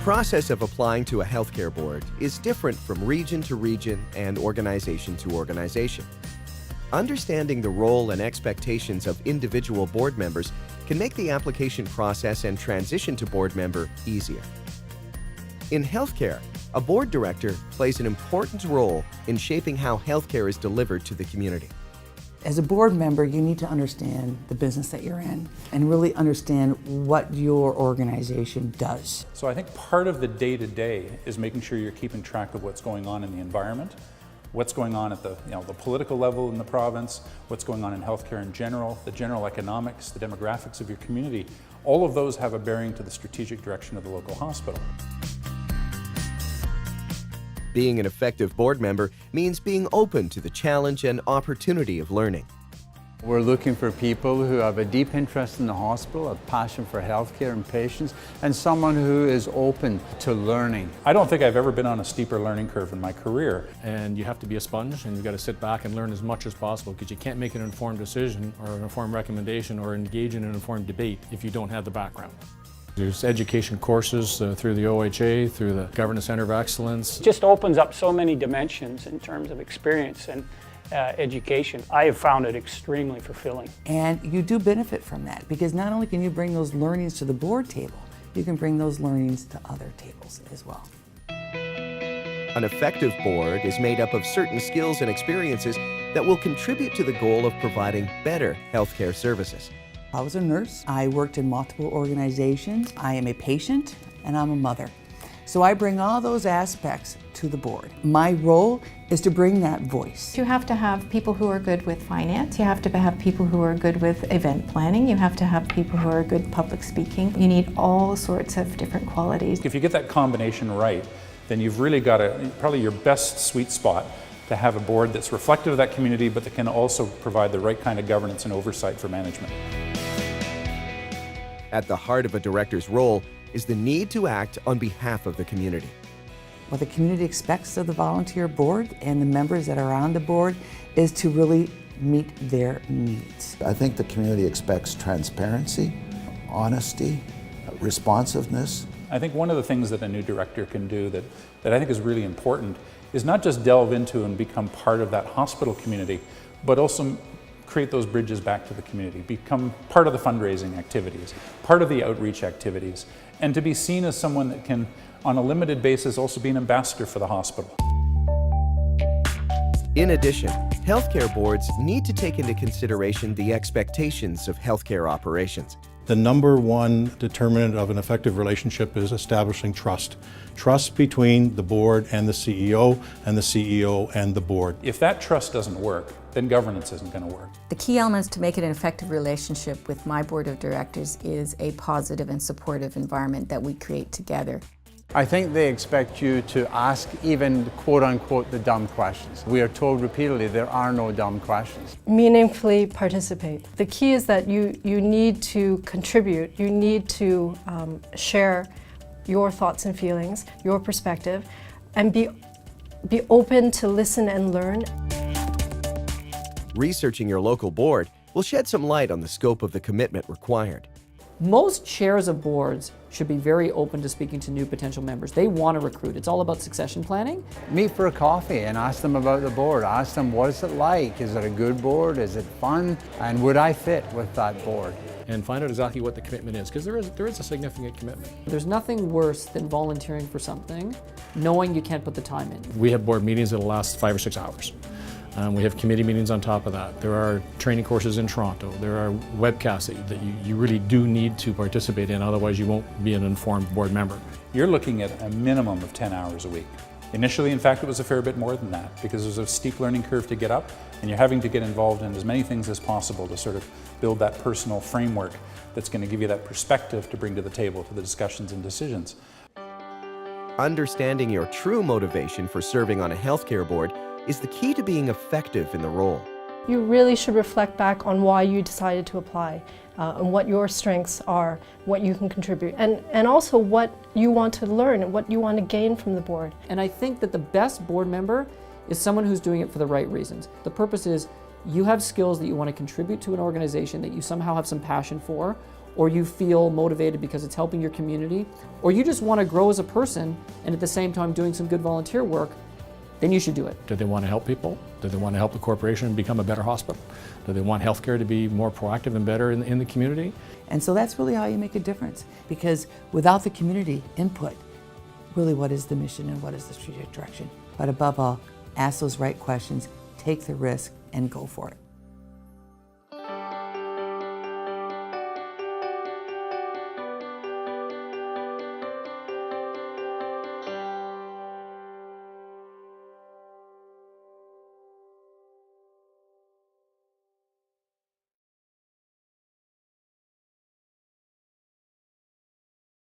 process of applying to a healthcare board is different from region to region and organization to organization. Understanding the role and expectations of individual board members can make the application process and transition to board member easier. In healthcare, a board director plays an important role in shaping how healthcare is delivered to the community. As a board member, you need to understand the business that you're in and really understand what your organization does. So I think part of the day-to-day is making sure you're keeping track of what's going on in the environment, what's going on at the political level in the province, what's going on in healthcare in general, the general economics, the demographics of your community. All of those have a bearing to the strategic direction of the local hospital. Being an effective board member means being open to the challenge and opportunity of learning. We're looking for people who have a deep interest in the hospital, a passion for healthcare and patients, and someone who is open to learning. I don't think I've ever been on a steeper learning curve in my career. And you have to be a sponge, and you've got to sit back and learn as much as possible, because you can't make an informed decision or an informed recommendation or engage in an informed debate if you don't have the background. There's education courses through the OHA, through the Governance Center of Excellence. It just opens up so many dimensions in terms of experience and education. I have found it extremely fulfilling. And you do benefit from that, because not only can you bring those learnings to the board table, you can bring those learnings to other tables as well. An effective board is made up of certain skills and experiences that will contribute to the goal of providing better healthcare services. I was a nurse. I worked in multiple organizations. I am a patient, and I'm a mother. So I bring all those aspects to the board. My role is to bring that voice. You have to have people who are good with finance. You have to have people who are good with event planning. You have to have people who are good public speaking. You need all sorts of different qualities. If you get that combination right, then you've really got probably your best sweet spot to have a board that's reflective of that community, but that can also provide the right kind of governance and oversight for management. At the heart of a director's role is the need to act on behalf of the community. What the community expects of the volunteer board and the members that are on the board is to really meet their needs. I think the community expects transparency, honesty, responsiveness. I think one of the things that a new director can do that I think is really important is not just delve into and become part of that hospital community, but also create those bridges back to the community, become part of the fundraising activities, part of the outreach activities, and to be seen as someone that can, on a limited basis, also be an ambassador for the hospital. In addition, healthcare boards need to take into consideration the expectations of healthcare operations. The number one determinant of an effective relationship is establishing trust. Trust between the board and the CEO and the board. If that trust doesn't work, then governance isn't going to work. The key elements to make it an effective relationship with my board of directors is a positive and supportive environment that we create together. I think they expect you to ask even quote-unquote the dumb questions. We are told repeatedly there are no dumb questions. Meaningfully participate. The key is that you need to contribute, you need to share your thoughts and feelings, your perspective, and be open to listen and learn. Researching your local board will shed some light on the scope of the commitment required. Most chairs of boards should be very open to speaking to new potential members. They want to recruit. It's all about succession planning. Meet for a coffee and ask them about the board. Ask them, what is it like? Is it a good board? Is it fun? And would I fit with that board? And find out exactly what the commitment is, because there is a significant commitment. There's nothing worse than volunteering for something, knowing you can't put the time in. We have board meetings that will last 5 or 6 hours. We have committee meetings on top of that. There are training courses in Toronto. There are webcasts that you really do need to participate in, otherwise you won't be an informed board member. You're looking at a minimum of 10 hours a week. Initially, in fact, it was a fair bit more than that, because there's a steep learning curve to get up, and you're having to get involved in as many things as possible to sort of build that personal framework that's going to give you that perspective to bring to the table for the discussions and decisions. Understanding your true motivation for serving on a healthcare board is the key to being effective in the role. You really should reflect back on why you decided to apply, and what your strengths are, what you can contribute, and also what you want to learn and what you want to gain from the board. And I think that the best board member is someone who's doing it for the right reasons. The purpose is you have skills that you want to contribute to an organization that you somehow have some passion for, or you feel motivated because it's helping your community, or you just want to grow as a person and at the same time doing some good volunteer work, then you should do it. Do they want to help people? Do they want to help the corporation become a better hospital? Do they want healthcare to be more proactive and better in the community? And so that's really how you make a difference, because without the community input, really what is the mission and what is the strategic direction? But above all, ask those right questions, take the risk, and go for it.